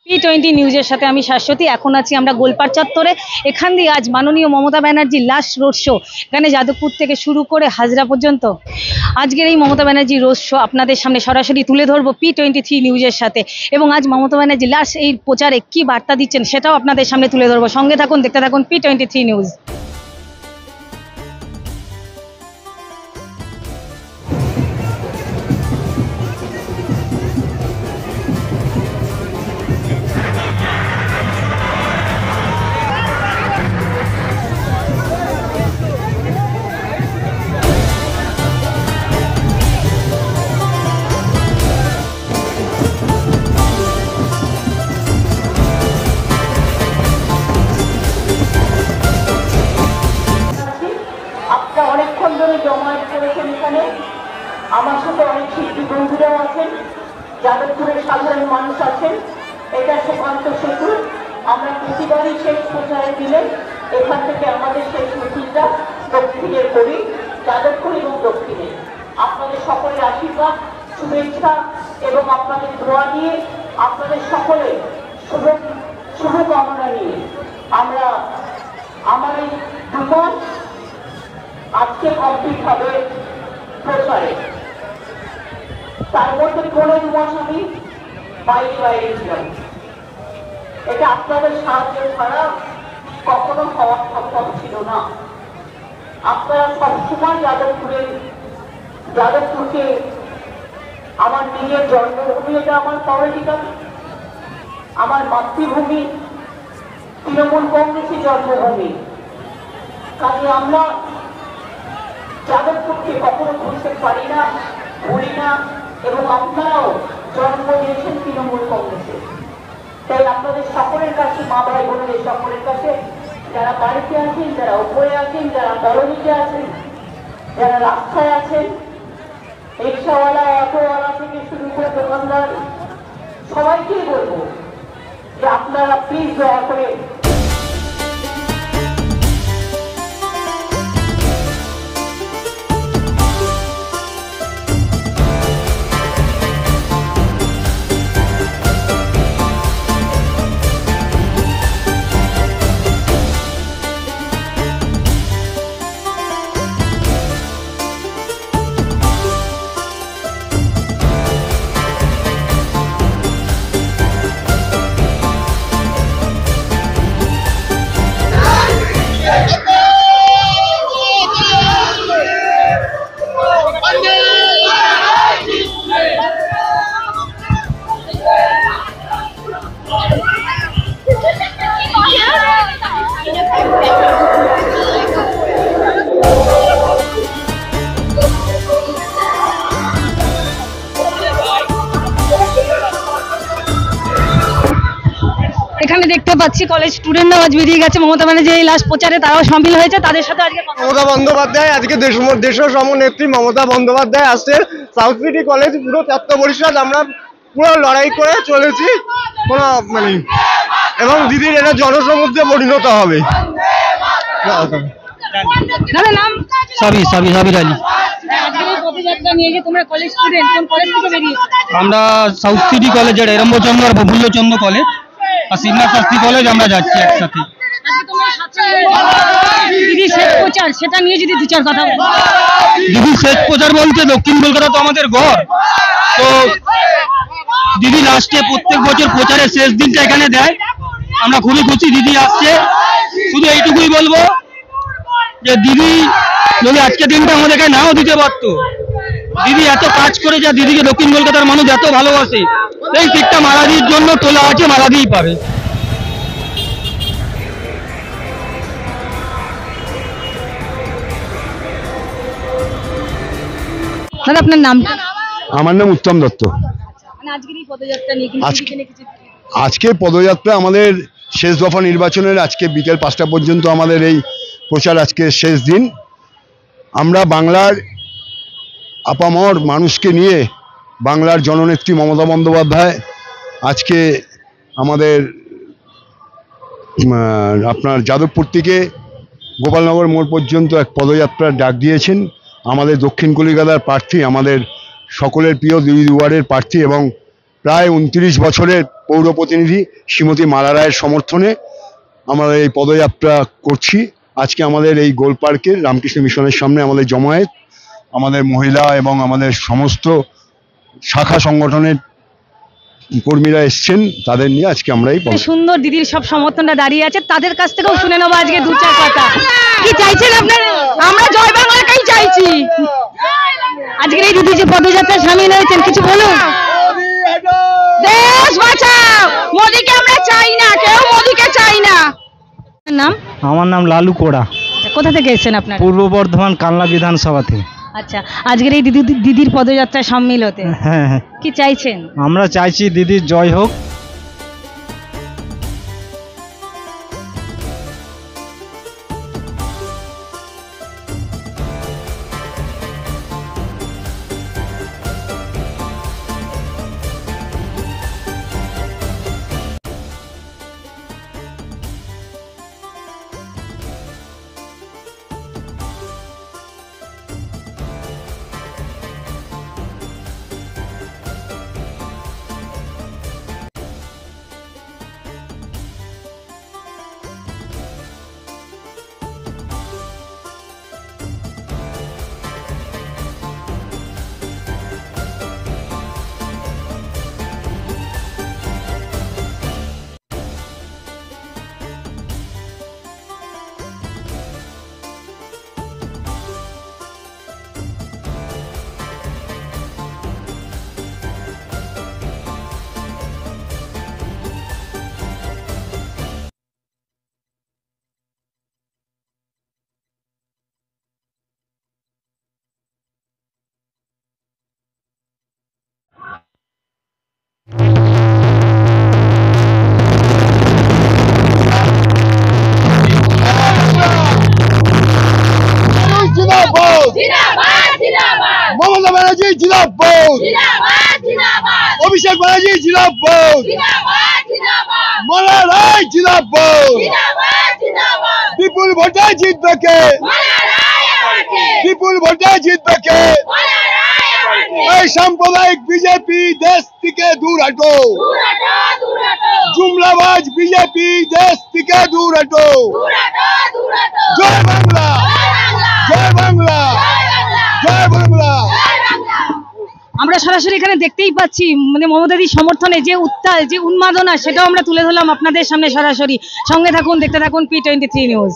P20 নিউজের সাথে আমি শাশ্বতী। এখন আছি আমরা গোলপাড় চত্বরে। এখান দিয়ে আজ মাননীয় মমতা ব্যানার্জির লাস্ট রোড শো। এখানে যাদবপুর থেকে শুরু করে হাজরা পর্যন্ত আজকের এই মমতা ব্যানার্জি রোড শো আপনাদের সামনে সরাসরি তুলে ধরবো P23 নিউজের সাথে। এবং আজ মমতা ব্যানার্জি লাস্ট এই প্রচারে কি বার্তা দিচ্ছেন সেটাও আপনাদের সামনে তুলে ধরবো। সঙ্গে থাকুন, দেখতে থাকুন P23 নিউজ। অনেকক্ষণ ধরে জমায়েত করেছেন এখানে। আমার সাথে অনেক শিল্পী বন্ধুরাও আছেন, যাদবপুরের সাধারণ মানুষ আছেন। এটা সুকান্ত সেতু। আমরা প্রতিবারই শেষ প্রচারে দিলে এখান থেকে আমাদের শেষ মিছিলটা দক্ষিণের করি, যাদবপুর এবং দক্ষিণে। আপনাদের সকলের আশীর্বাদ, শুভেচ্ছা এবং আপনাদের দোয়া নিয়ে, আপনাদের সকলের শুভকামনা নিয়ে আমরা আমার এই দুমাস আজকে কমপ্লিট হবে প্রচারে। তার মধ্যে কোনো দুমাস আমি বাইরে ছিলাম। এটা আপনাদের সাহায্য ছাড়া কখনো হওয়া সম্ভব ছিল না। আপনারা সবসময় যাদবপুরকে আমার নিজের জন্মভূমি, এটা আমার পলিটিক্যাল, আমার মাতৃভূমি, তৃণমূল কংগ্রেসের জন্মভূমি। কাজে আমরা যাদবপুরকে কখনো ভুলতে পারি না, ভুলি না। এবং আপনারাও জন্ম দিয়েছেন তৃণমূল কংগ্রেসে। তাই আপনাদের সকলের কাছে, মা ভাই বোনদের সকলের কাছে, যারা বাড়িতে আছেন, যারা উপরে আছেন, যারা কলোনিতে আছেন, যারা রাস্তায় আছেন, রিক্সাওয়ালা, অটোওয়ালা থেকে শুরু করে দোকানদার, সবাইকেই বলবো যে আপনারা প্লিজ দয়া করে এখানে দেখতে পাচ্ছি কলেজ স্টুডেন্টরাও আজ বেরিয়ে গেছে মমতা ব্যানার্জি এই লাস্ট প্রচারে, তারাও সামিল হয়েছে। তাদের সাথে আজকে মমতা বন্দ্যোপাধ্যায় আজকে দেশ সমনেত্রী মমতা বন্দ্যোপাধ্যায় আসছে সাউথ সিটি কলেজ পুরো ছাত্র পরিষদ আমরা পুরো লড়াই করে চলেছি কোনো এবং দিদির এটা জনসমুদ্রে পরিণত হবে। নাম সাবির আলী। আমরা সাউথ সিটি কলেজের এরম্বচন্দ্র আর প্রফুল্লচন্দ্র কলেজ আর শিবনাথ শাস্ত্রী কলেজ আমরা যাচ্ছি একসাথে। দিদি শেষ প্রচার, সেটা নিয়ে যদি দু চার কথা বলো। দিদি শেষ প্রচার বলতে দক্ষিণ কলকাতা তো আমাদের ঘর, তো দিদি লাস্টে প্রত্যেক বছর প্রচারের শেষ দিনটা এখানে দেয়। আমরা খুবই খুশি দিদি আসছে। শুধু এইটুকুই বলবো যে দিদি যদি আজকে দিনটা আমাদেরকে নাও দিতে পারতো, দিদি এত কাজ করে যা দিদিকে দক্ষিণ কলকাতার মানুষ এত ভালোবাসে, এই সিটটা মালাদির জন্য তোলা আছে, মালাদিই পাবে। দাদা আপনার নাম? আমার নাম উত্তম দত্ত। আজকে পদযাত্রা আমাদের শেষ দফা নির্বাচনের আজকে বিকেল 5টা পর্যন্ত আমাদের এই প্রচার, আজকে শেষ দিন। আমরা বাংলার আপামর মানুষকে নিয়ে, বাংলার জননেত্রী মমতা বন্দ্যোপাধ্যায় আজকে আমাদের আপনার যাদবপুর থেকে গোপালনগর মোড় পর্যন্ত এক পদযাত্রার ডাক দিয়েছেন। আমাদের দক্ষিণ কলিকাতার প্রার্থী, আমাদের সকলের প্রিয় দুই ওয়ার্ডের প্রার্থী এবং প্রায় 29 বছরের পৌর প্রতিনিধি শ্রীমতী মালা রায়ের সমর্থনে আমরা এই পদযাত্রা করছি। আজকে আমাদের এই গোল পার্কের রামকৃষ্ণ মিশনের সামনে আমাদের জমায়েত, আমাদের মহিলা এবং আমাদের সমস্ত শাখা সংগঠনের কর্মীরা এসছেন, তাদের নিয়ে আজকে আমরা এই এই সুন্দর দিদির সব সমর্থনটা দাঁড়িয়ে আছে, তাদের কাছ থেকেও শুনে নেবো আজকে দু চার কথা। কি চাইছেন আপনারা? আমরা জয় বাংলাকেই চাইছি। আজকের এই দিদি যে পদযাত্রায় সামিল হয়েছেন, কিছু বলুন। দেশ বাঁচাও, মোদিকে আমরা চাই না, কেউ মোদিকে চাই না। নাম? আমার নাম লালু কোড়া, আচ্ছা, কোথা থেকে এসেছেন আপনারা? পূর্ব বর্ধমান কালনা বিধানসভা থেকে। আচ্ছা, আজকের এই দিদির পদযাত্রায় সামিল হতে হ্যাঁ হ্যাঁ, কি চাইছেন? আমরা চাইছি দিদির জয় হোক। মমতা ব্যানার্জি জিন্দাবাদ, অভিষেক ব্যানার্জি জিন্দাবাদ, মালা রায় জিন্দাবাদ, বিপুল ভোটে জিতবে কে, বিপুল ভোটে জিতবে কে, এই সাম্প্রদায়িক বিজেপি দেশ থেকে দূর হাঁটো, জুমলাবাজ বিজেপি দেশ থেকে দূর হাঁটো। জয় বাংলা, জয় বাংলা, জয় বাংলা। আমরা সরাসরি এখানে দেখতেই পাচ্ছি মানে মমতাদির সমর্থনে যে উত্তাল, যে উন্মাদনা, সেটাও আমরা তুলে ধরলাম আপনাদের সামনে সরাসরি। সঙ্গে থাকুন, দেখতে থাকুন P23 নিউজ।